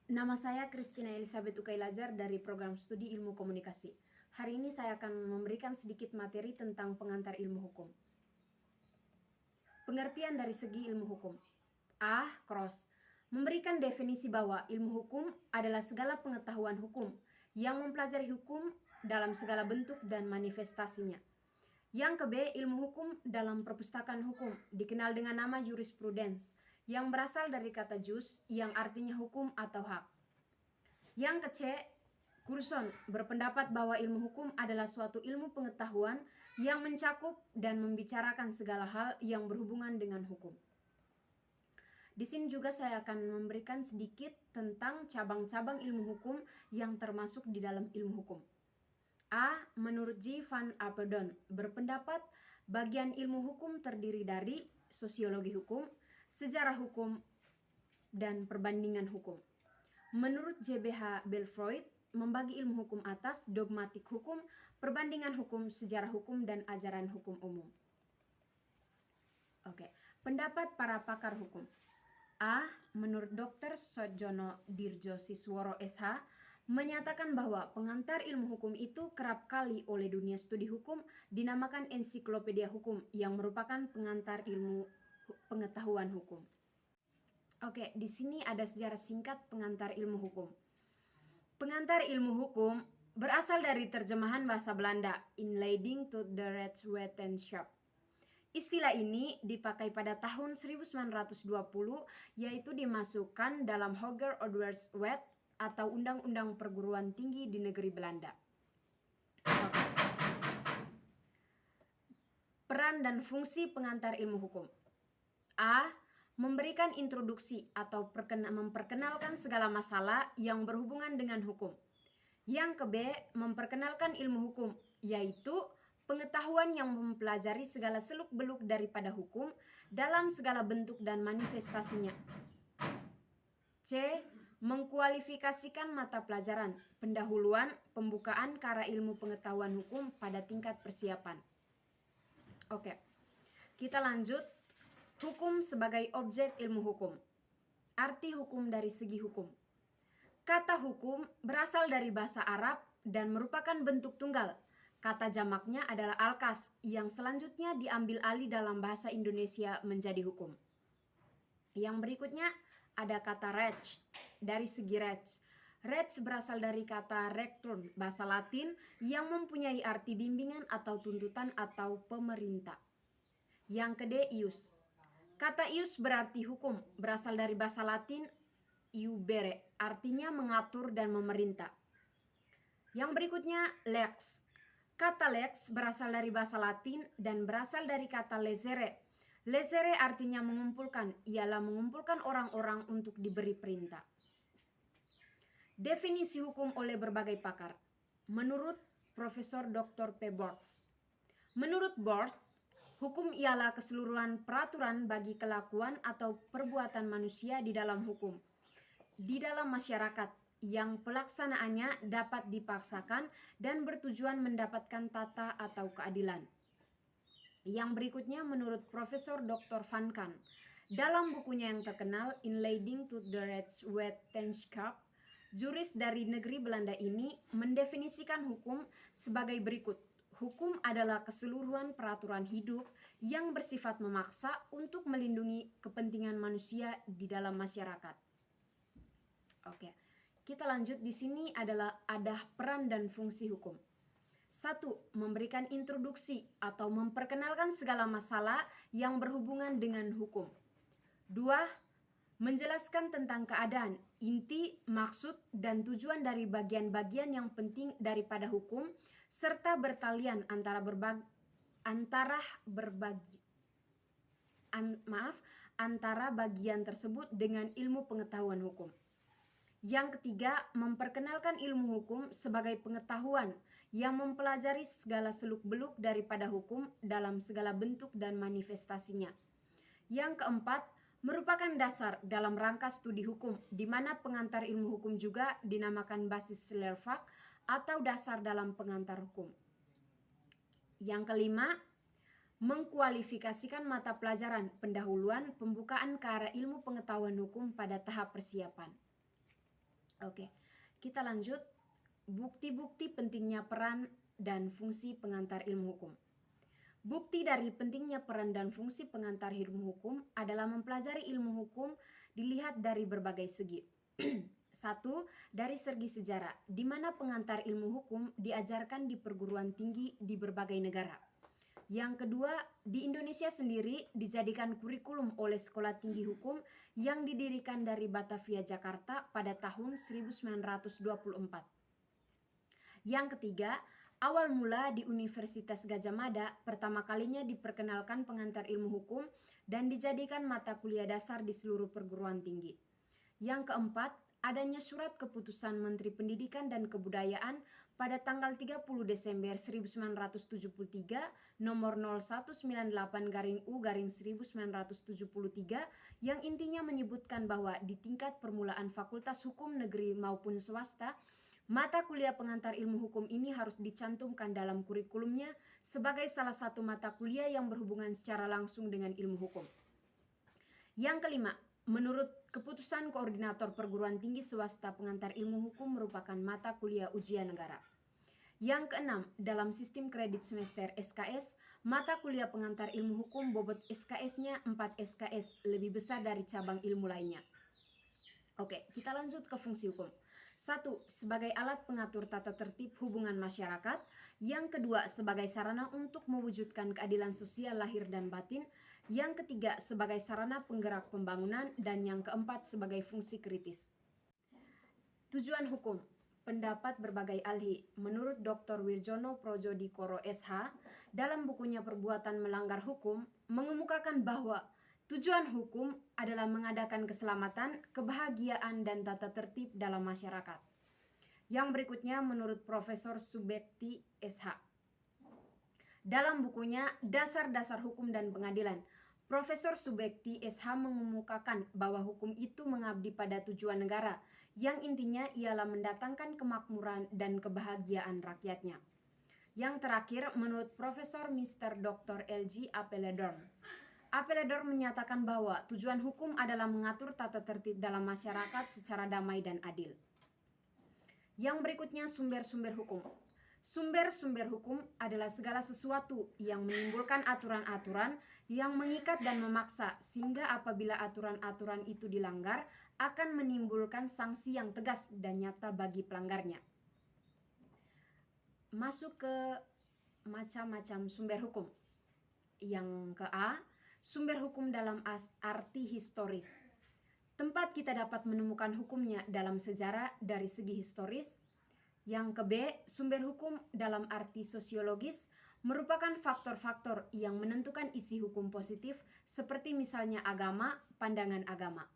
Nama saya Christina Elizabeth Ukailajar dari program studi ilmu komunikasi. Hari ini saya akan memberikan sedikit materi tentang pengantar ilmu hukum. Pengertian dari segi ilmu hukum. Cross memberikan definisi bahwa ilmu hukum adalah segala pengetahuan hukum yang mempelajari hukum dalam segala bentuk dan manifestasinya. Yang ke B, ilmu hukum dalam perpustakaan hukum dikenal dengan nama jurisprudence yang berasal dari kata jus yang artinya hukum atau hak. Yang ke C, Curson berpendapat bahwa ilmu hukum adalah suatu ilmu pengetahuan yang mencakup dan membicarakan segala hal yang berhubungan dengan hukum. Di sini juga saya akan memberikan sedikit tentang cabang-cabang ilmu hukum yang termasuk di dalam ilmu hukum. Menurut G. van Apeldoorn berpendapat bagian ilmu hukum terdiri dari sosiologi hukum, sejarah hukum, dan perbandingan hukum. Menurut J.B.H. Belfroid membagi ilmu hukum atas dogmatik hukum, perbandingan hukum, sejarah hukum, dan ajaran hukum umum. Pendapat para pakar hukum. Menurut Dr. Sodjono Dirjosisworo SH menyatakan bahwa pengantar ilmu hukum itu kerap kali oleh dunia studi hukum dinamakan ensiklopedia hukum yang merupakan pengantar ilmu pengetahuan hukum. Di sini ada sejarah singkat pengantar ilmu hukum. Pengantar ilmu hukum berasal dari terjemahan bahasa Belanda, Inleiding to the Rechtswetenschap. Istilah ini dipakai pada tahun 1920, yaitu dimasukkan dalam Hoger Orders Wet atau Undang-Undang Perguruan Tinggi di negeri Belanda. Peran dan fungsi pengantar ilmu hukum. Memberikan introduksi atau memperkenalkan segala masalah yang berhubungan dengan hukum. Yang ke B, memperkenalkan ilmu hukum, yaitu pengetahuan yang mempelajari segala seluk-beluk daripada hukum dalam segala bentuk dan manifestasinya. C, mengkualifikasikan mata pelajaran, pendahuluan, pembukaan ke arah ilmu pengetahuan hukum pada tingkat persiapan. Kita lanjut. Hukum sebagai objek ilmu hukum. Arti hukum dari segi hukum. Kata hukum berasal dari bahasa Arab dan merupakan bentuk tunggal. Kata jamaknya adalah alkas yang selanjutnya diambil alih dalam bahasa Indonesia menjadi hukum. Yang berikutnya ada kata rege dari segi rege. Rege berasal dari kata rectum bahasa Latin yang mempunyai arti bimbingan atau tuntutan atau pemerintah. Yang ke D, ius. Kata ius berarti hukum, berasal dari bahasa Latin iubere, artinya mengatur dan memerintah. Yang berikutnya lex. Kata lex berasal dari bahasa Latin dan berasal dari kata legere. Legere artinya mengumpulkan, ialah mengumpulkan orang-orang untuk diberi perintah. Definisi hukum oleh berbagai pakar. Menurut Profesor Dr. P. Borst. Menurut Borst, hukum ialah keseluruhan peraturan bagi kelakuan atau perbuatan manusia di dalam hukum, di dalam masyarakat, yang pelaksanaannya dapat dipaksakan dan bertujuan mendapatkan tata atau keadilan. Yang berikutnya menurut Profesor Dr. Van Kan, dalam bukunya yang terkenal Inleiding to the Rechtswetenschap, juris dari negeri Belanda ini mendefinisikan hukum sebagai berikut. Hukum adalah keseluruhan peraturan hidup yang bersifat memaksa untuk melindungi kepentingan manusia di dalam masyarakat. Kita lanjut. Di sini ada peran dan fungsi hukum. 1. Memberikan introduksi atau memperkenalkan segala masalah yang berhubungan dengan hukum. 2. Menjelaskan tentang keadaan, inti, maksud, dan tujuan dari bagian-bagian yang penting daripada hukum, serta bertalian antara bagian tersebut dengan ilmu pengetahuan hukum. Yang ketiga, memperkenalkan ilmu hukum sebagai pengetahuan yang mempelajari segala seluk-beluk daripada hukum dalam segala bentuk dan manifestasinya. Yang keempat, merupakan dasar dalam rangka studi hukum, di mana pengantar ilmu hukum juga dinamakan basis Lehrfach atau dasar dalam pengantar hukum. Yang kelima, mengkualifikasikan mata pelajaran, pendahuluan, pembukaan ke arah ilmu pengetahuan hukum pada tahap persiapan. Oke, kita lanjut. Bukti-bukti pentingnya peran dan fungsi pengantar ilmu hukum. Bukti dari pentingnya peran dan fungsi pengantar ilmu hukum adalah mempelajari ilmu hukum dilihat dari berbagai segi. Satu, dari segi sejarah, di mana pengantar ilmu hukum diajarkan di perguruan tinggi di berbagai negara. Yang kedua, di Indonesia sendiri dijadikan kurikulum oleh Sekolah Tinggi Hukum yang didirikan dari Batavia, Jakarta pada tahun 1924. Yang ketiga, awal mula di Universitas Gadjah Mada pertama kalinya diperkenalkan pengantar ilmu hukum dan dijadikan mata kuliah dasar di seluruh perguruan tinggi. Yang keempat, adanya surat keputusan Menteri Pendidikan dan Kebudayaan pada tanggal 30 Desember 1973 nomor 0198-U-1973 yang intinya menyebutkan bahwa di tingkat permulaan Fakultas Hukum Negeri maupun swasta, mata kuliah pengantar ilmu hukum ini harus dicantumkan dalam kurikulumnya sebagai salah satu mata kuliah yang berhubungan secara langsung dengan ilmu hukum. Yang kelima, menurut keputusan Koordinator Perguruan Tinggi Swasta pengantar ilmu hukum merupakan mata kuliah ujian negara. Yang keenam, dalam sistem kredit semester SKS, mata kuliah pengantar ilmu hukum bobot SKS-nya 4 SKS, lebih besar dari cabang ilmu lainnya. Oke, kita lanjut ke fungsi hukum. Satu, sebagai alat pengatur tata tertib hubungan masyarakat. Yang kedua, sebagai sarana untuk mewujudkan keadilan sosial lahir dan batin. Yang ketiga, sebagai sarana penggerak pembangunan. Dan yang keempat, sebagai fungsi kritis. Tujuan hukum. Pendapat berbagai ahli. Menurut Dr. Wirjono Projodikoro SH, dalam bukunya Perbuatan Melanggar Hukum, mengemukakan bahwa tujuan hukum adalah mengadakan keselamatan, kebahagiaan, dan tata tertib dalam masyarakat. Yang berikutnya menurut Profesor Subekti SH. Dalam bukunya Dasar-Dasar Hukum dan Pengadilan, Profesor Subekti SH mengemukakan bahwa hukum itu mengabdi pada tujuan negara, yang intinya ialah mendatangkan kemakmuran dan kebahagiaan rakyatnya. Yang terakhir menurut Profesor Mr. Dr. L.G. Apeldoorn. Apeldoorn menyatakan bahwa tujuan hukum adalah mengatur tata tertib dalam masyarakat secara damai dan adil. Yang berikutnya sumber-sumber hukum. Sumber-sumber hukum adalah segala sesuatu yang menimbulkan aturan-aturan yang mengikat dan memaksa sehingga apabila aturan-aturan itu dilanggar akan menimbulkan sanksi yang tegas dan nyata bagi pelanggarnya. Masuk ke macam-macam sumber hukum. Yang ke A, sumber hukum dalam arti historis. Tempat kita dapat menemukan hukumnya dalam sejarah dari segi historis. Yang ke B, sumber hukum dalam arti sosiologis merupakan faktor-faktor yang menentukan isi hukum positif seperti misalnya agama, pandangan agama.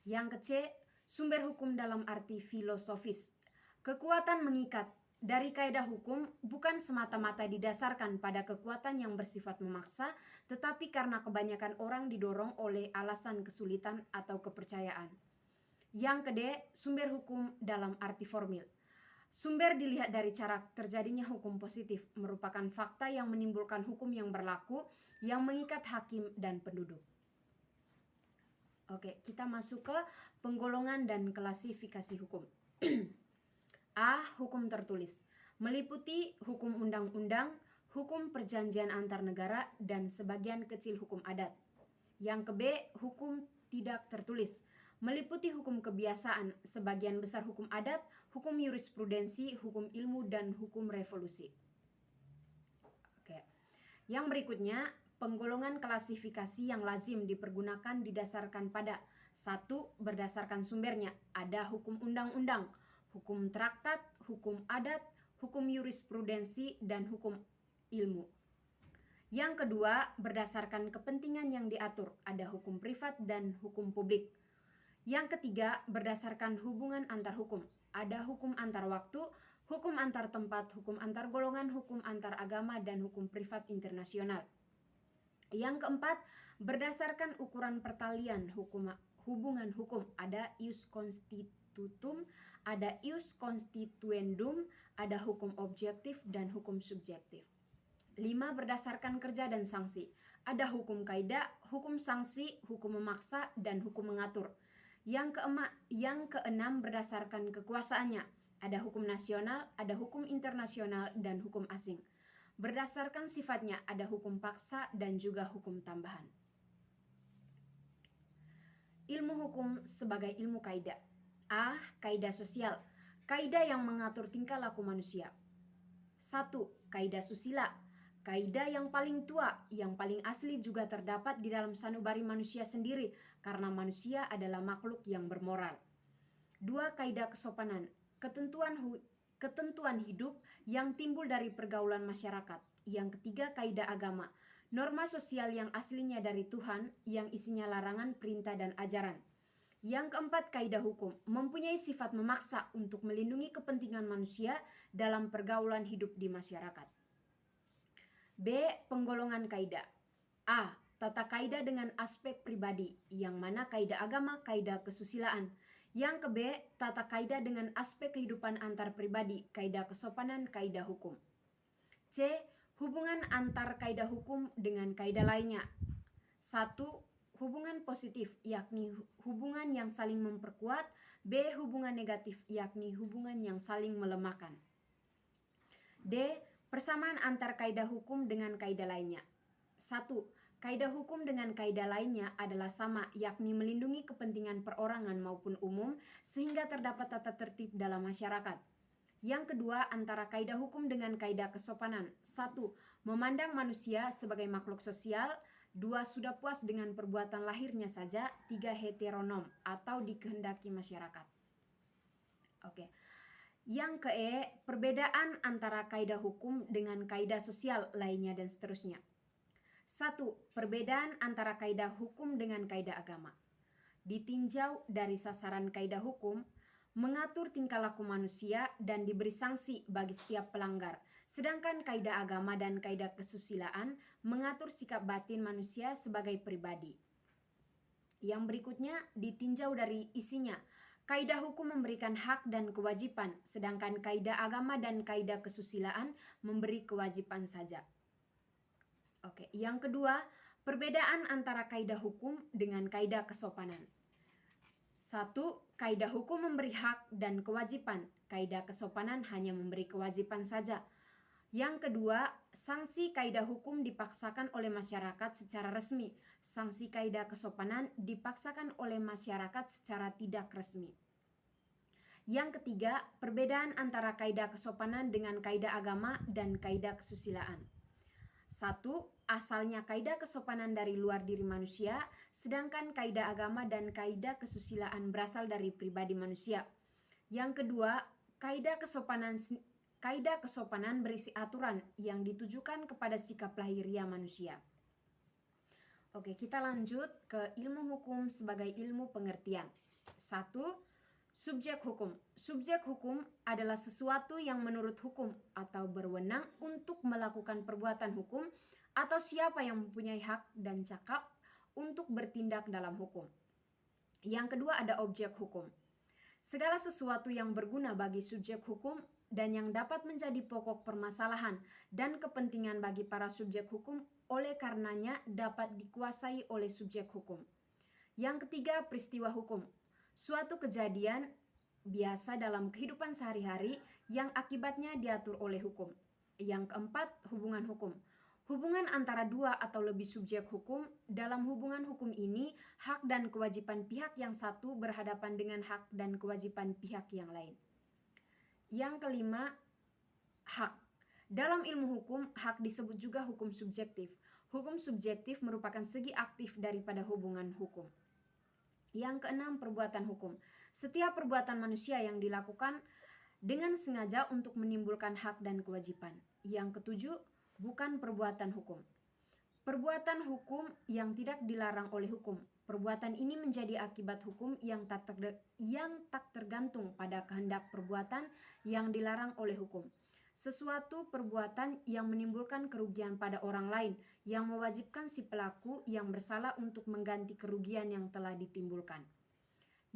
Yang ke C, sumber hukum dalam arti filosofis. Kekuatan mengikat dari kaidah hukum bukan semata-mata didasarkan pada kekuatan yang bersifat memaksa, tetapi karena kebanyakan orang didorong oleh alasan kesulitan atau kepercayaan. Yang ke D, sumber hukum dalam arti formil. Sumber dilihat dari cara terjadinya hukum positif, merupakan fakta yang menimbulkan hukum yang berlaku, yang mengikat hakim dan penduduk. Oke, kita masuk ke penggolongan dan klasifikasi hukum. A. Hukum tertulis. Meliputi hukum undang-undang, hukum perjanjian antar negara, dan sebagian kecil hukum adat. Yang ke B. Hukum tidak tertulis. Meliputi hukum kebiasaan, sebagian besar hukum adat, hukum jurisprudensi, hukum ilmu, dan hukum revolusi. Oke. Yang berikutnya, penggolongan klasifikasi yang lazim dipergunakan didasarkan pada 1. Berdasarkan sumbernya, ada hukum undang-undang, hukum traktat, hukum adat, hukum jurisprudensi, dan hukum ilmu. Yang kedua, berdasarkan kepentingan yang diatur, ada hukum privat dan hukum publik. Yang ketiga, berdasarkan hubungan antar hukum, ada hukum antar waktu, hukum antar tempat, hukum antar golongan, hukum antar agama, dan hukum privat internasional. Yang keempat, berdasarkan ukuran pertalian hubungan hukum, ada ius constitutum, ada ius constituendum, ada hukum objektif dan hukum subjektif. 5. Berdasarkan kerja dan sanksi, ada hukum kaidah, hukum sanksi, hukum memaksa, dan hukum mengatur. Yang keenam berdasarkan kekuasaannya. Ada hukum nasional, ada hukum internasional, dan hukum asing. Berdasarkan sifatnya ada hukum paksa dan juga hukum tambahan. Ilmu hukum sebagai ilmu kaidah. A. Kaidah sosial. Kaidah yang mengatur tingkah laku manusia. 1. Kaidah susila. Kaidah yang paling tua, yang paling asli juga terdapat di dalam sanubari manusia sendiri karena manusia adalah makhluk yang bermoral. 2. Kaidah kesopanan. Ketentuan hidup yang timbul dari pergaulan masyarakat. Yang ketiga, kaidah agama. Norma sosial yang aslinya dari Tuhan, yang isinya larangan, perintah, dan ajaran. Yang keempat, kaidah hukum. Mempunyai sifat memaksa untuk melindungi kepentingan manusia dalam pergaulan hidup di masyarakat. B. Penggolongan kaidah. A. Tata kaidah dengan aspek pribadi, yang mana kaidah agama, kaidah kesusilaan. Yang ke B, tata kaidah dengan aspek kehidupan antar pribadi, kaidah kesopanan, kaidah hukum. C. Hubungan antar kaidah hukum dengan kaidah lainnya. 1. Hubungan positif, yakni hubungan yang saling memperkuat. B. Hubungan negatif, yakni hubungan yang saling melemahkan. D. Persamaan antar kaidah hukum dengan kaidah lainnya. 1. Kaidah hukum dengan kaidah lainnya adalah sama, yakni melindungi kepentingan perorangan maupun umum sehingga terdapat tata tertib dalam masyarakat. Yang kedua, antara kaidah hukum dengan kaidah kesopanan. 1. Memandang manusia sebagai makhluk sosial. 2. Sudah puas dengan perbuatan lahirnya saja. 3. Heteronom atau dikehendaki masyarakat. Oke. Yang ke E, perbedaan antara kaidah hukum dengan kaidah sosial lainnya dan seterusnya. 1. Perbedaan antara kaidah hukum dengan kaidah agama. Ditinjau dari sasaran kaidah hukum, mengatur tingkah laku manusia dan diberi sanksi bagi setiap pelanggar. Sedangkan kaidah agama dan kaidah kesusilaan mengatur sikap batin manusia sebagai pribadi. Yang berikutnya ditinjau dari isinya. Kaidah hukum memberikan hak dan kewajiban, sedangkan kaidah agama dan kaidah kesusilaan memberi kewajiban saja. Oke, yang kedua, perbedaan antara kaidah hukum dengan kaidah kesopanan. 1. Kaidah hukum memberi hak dan kewajiban. Kaidah kesopanan hanya memberi kewajiban saja. Yang kedua, sanksi kaidah hukum dipaksakan oleh masyarakat secara resmi. Sanksi kaidah kesopanan dipaksakan oleh masyarakat secara tidak resmi. Yang ketiga, perbedaan antara kaidah kesopanan dengan kaidah agama dan kaidah kesusilaan. 1. Asalnya kaidah kesopanan dari luar diri manusia, sedangkan kaidah agama dan kaidah kesusilaan berasal dari pribadi manusia. Yang kedua, kaidah kesopanan berisi aturan yang ditujukan kepada sikap lahiriah manusia. Oke, kita lanjut ke ilmu hukum sebagai ilmu pengertian. 1. Subjek hukum. Subjek hukum adalah sesuatu yang menurut hukum atau berwenang untuk melakukan perbuatan hukum atau siapa yang mempunyai hak dan cakap untuk bertindak dalam hukum. Yang kedua ada objek hukum. Segala sesuatu yang berguna bagi subjek hukum dan yang dapat menjadi pokok permasalahan dan kepentingan bagi para subjek hukum oleh karenanya dapat dikuasai oleh subjek hukum. Yang ketiga peristiwa hukum. Suatu kejadian biasa dalam kehidupan sehari-hari yang akibatnya diatur oleh hukum. Yang keempat, hubungan hukum. Hubungan antara dua atau lebih subjek hukum. Dalam hubungan hukum ini, hak dan kewajiban pihak yang satu berhadapan dengan hak dan kewajiban pihak yang lain. Yang kelima, hak. Dalam ilmu hukum, hak disebut juga hukum subjektif. Hukum subjektif merupakan segi aktif daripada hubungan hukum. Yang keenam, perbuatan hukum. Setiap perbuatan manusia yang dilakukan dengan sengaja untuk menimbulkan hak dan kewajiban. Yang ketujuh, bukan perbuatan hukum. Perbuatan hukum yang tidak dilarang oleh hukum. Perbuatan ini menjadi akibat hukum yang tak tergantung pada kehendak perbuatan yang dilarang oleh hukum. Sesuatu perbuatan yang menimbulkan kerugian pada orang lain yang mewajibkan si pelaku yang bersalah untuk mengganti kerugian yang telah ditimbulkan.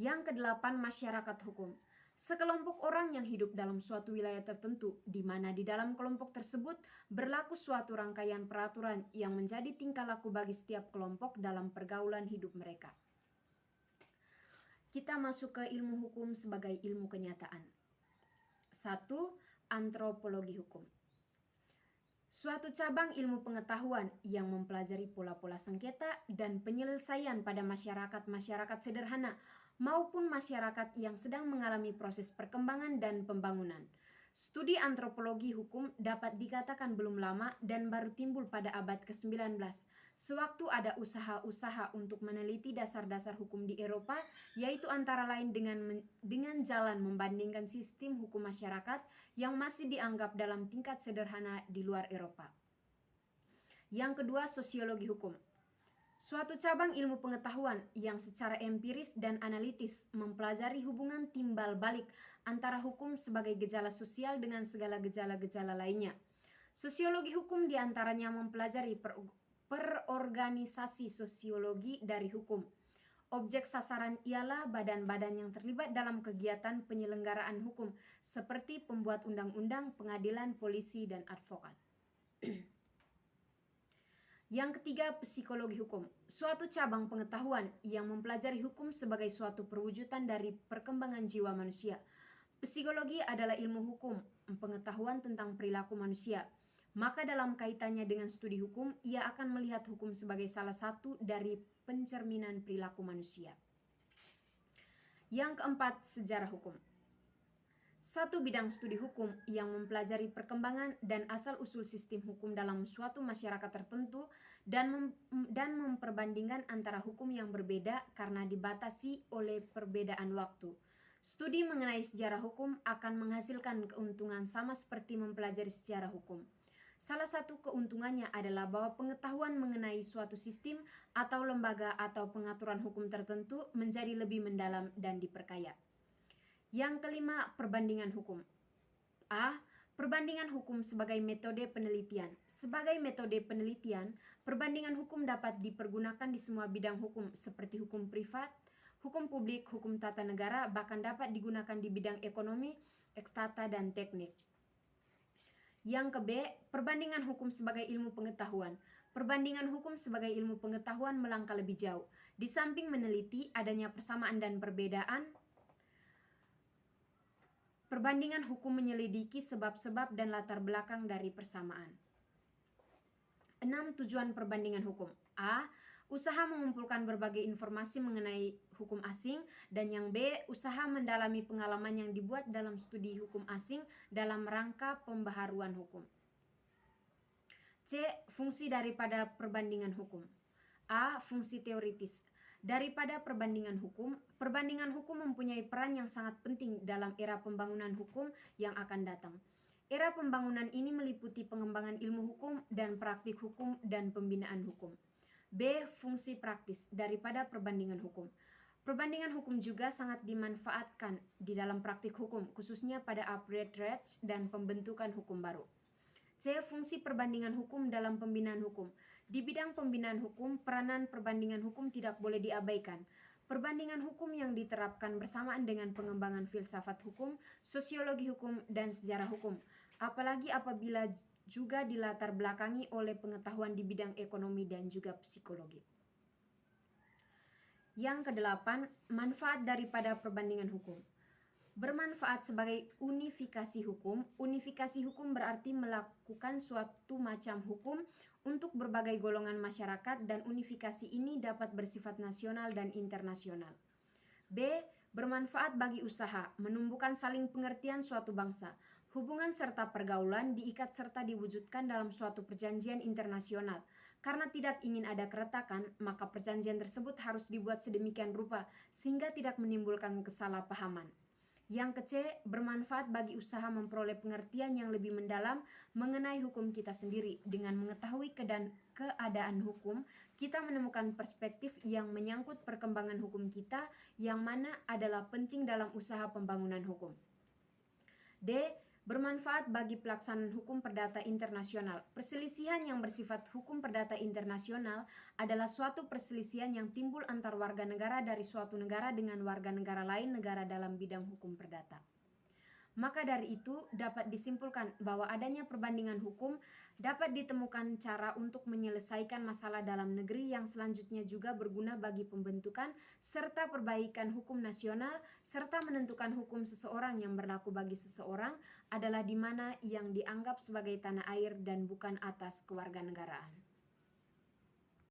Yang kedelapan, masyarakat hukum. Sekelompok orang yang hidup dalam suatu wilayah tertentu, di mana di dalam kelompok tersebut berlaku suatu rangkaian peraturan yang menjadi tingkah laku bagi setiap kelompok dalam pergaulan hidup mereka. Kita masuk ke ilmu hukum sebagai ilmu kenyataan. 1. Antropologi hukum. Suatu cabang ilmu pengetahuan yang mempelajari pola-pola sengketa dan penyelesaian pada masyarakat-masyarakat sederhana maupun masyarakat yang sedang mengalami proses perkembangan dan pembangunan. Studi antropologi hukum dapat dikatakan belum lama dan baru timbul pada abad ke-19, sewaktu ada usaha-usaha untuk meneliti dasar-dasar hukum di Eropa, yaitu antara lain dengan jalan membandingkan sistem hukum masyarakat yang masih dianggap dalam tingkat sederhana di luar Eropa. Yang kedua, sosiologi hukum. Suatu cabang ilmu pengetahuan yang secara empiris dan analitis mempelajari hubungan timbal balik antara hukum sebagai gejala sosial dengan segala gejala-gejala lainnya. Sosiologi hukum diantaranya mempelajari perorganisasi sosiologi dari hukum. Objek sasaran ialah badan-badan yang terlibat dalam kegiatan penyelenggaraan hukum, seperti pembuat undang-undang, pengadilan, polisi, dan advokat. Yang ketiga, psikologi hukum. Suatu cabang pengetahuan yang mempelajari hukum sebagai suatu perwujudan dari perkembangan jiwa manusia. Psikologi adalah ilmu hukum, pengetahuan tentang perilaku manusia. Maka dalam kaitannya dengan studi hukum, ia akan melihat hukum sebagai salah satu dari pencerminan perilaku manusia. Yang keempat, sejarah hukum. Satu bidang studi hukum yang mempelajari perkembangan dan asal-usul sistem hukum dalam suatu masyarakat tertentu dan memperbandingkan antara hukum yang berbeda karena dibatasi oleh perbedaan waktu. Studi mengenai sejarah hukum akan menghasilkan keuntungan sama seperti mempelajari sejarah hukum. Salah satu keuntungannya adalah bahwa pengetahuan mengenai suatu sistem atau lembaga atau pengaturan hukum tertentu menjadi lebih mendalam dan diperkaya. Yang kelima, perbandingan hukum. A. Perbandingan hukum sebagai metode penelitian. Sebagai metode penelitian, perbandingan hukum dapat dipergunakan di semua bidang hukum seperti hukum privat, hukum publik, hukum tata negara, bahkan dapat digunakan di bidang ekonomi, ekstata, dan teknik. Yang ke B, perbandingan hukum sebagai ilmu pengetahuan. Perbandingan hukum sebagai ilmu pengetahuan melangkah lebih jauh. Di samping meneliti adanya persamaan dan perbedaan, perbandingan hukum menyelidiki sebab-sebab dan latar belakang dari persamaan. 6. Tujuan perbandingan hukum. A. Usaha mengumpulkan berbagai informasi mengenai hukum asing. Dan yang B. Usaha mendalami pengalaman yang dibuat dalam studi hukum asing dalam rangka pembaharuan hukum. C. Fungsi daripada perbandingan hukum. A. Fungsi teoritis. Daripada perbandingan hukum mempunyai peran yang sangat penting dalam era pembangunan hukum yang akan datang. Era pembangunan ini meliputi pengembangan ilmu hukum dan praktik hukum dan pembinaan hukum. B. Fungsi praktis daripada perbandingan hukum. Perbandingan hukum juga sangat dimanfaatkan di dalam praktik hukum, khususnya pada arbitrage dan pembentukan hukum baru. C. Fungsi perbandingan hukum dalam pembinaan hukum. Di bidang pembinaan hukum, peranan perbandingan hukum tidak boleh diabaikan. Perbandingan hukum yang diterapkan bersamaan dengan pengembangan filsafat hukum, sosiologi hukum, dan sejarah hukum, apalagi apabila juga dilatar belakangi oleh pengetahuan di bidang ekonomi dan juga psikologi. Yang kedelapan, manfaat daripada perbandingan hukum. Bermanfaat sebagai unifikasi hukum. Unifikasi hukum berarti melakukan suatu macam hukum untuk berbagai golongan masyarakat, dan unifikasi ini dapat bersifat nasional dan internasional. B. Bermanfaat bagi usaha, menumbuhkan saling pengertian suatu bangsa. Hubungan serta pergaulan diikat serta diwujudkan dalam suatu perjanjian internasional. Karena tidak ingin ada keretakan, maka perjanjian tersebut harus dibuat sedemikian rupa sehingga tidak menimbulkan kesalahpahaman. Yang ke-C, bermanfaat bagi usaha memperoleh pengertian yang lebih mendalam mengenai hukum kita sendiri. Dengan mengetahui keadaan hukum, kita menemukan perspektif yang menyangkut perkembangan hukum kita, yang mana adalah penting dalam usaha pembangunan hukum. D. Bermanfaat bagi pelaksanaan hukum perdata internasional. Perselisihan yang bersifat hukum perdata internasional adalah suatu perselisihan yang timbul antar warga negara dari suatu negara dengan warga negara lain negara dalam bidang hukum perdata. Maka dari itu dapat disimpulkan bahwa adanya perbandingan hukum dapat ditemukan cara untuk menyelesaikan masalah dalam negeri yang selanjutnya juga berguna bagi pembentukan serta perbaikan hukum nasional serta menentukan hukum seseorang yang berlaku bagi seseorang adalah di mana yang dianggap sebagai tanah air dan bukan atas kewarganegaraan.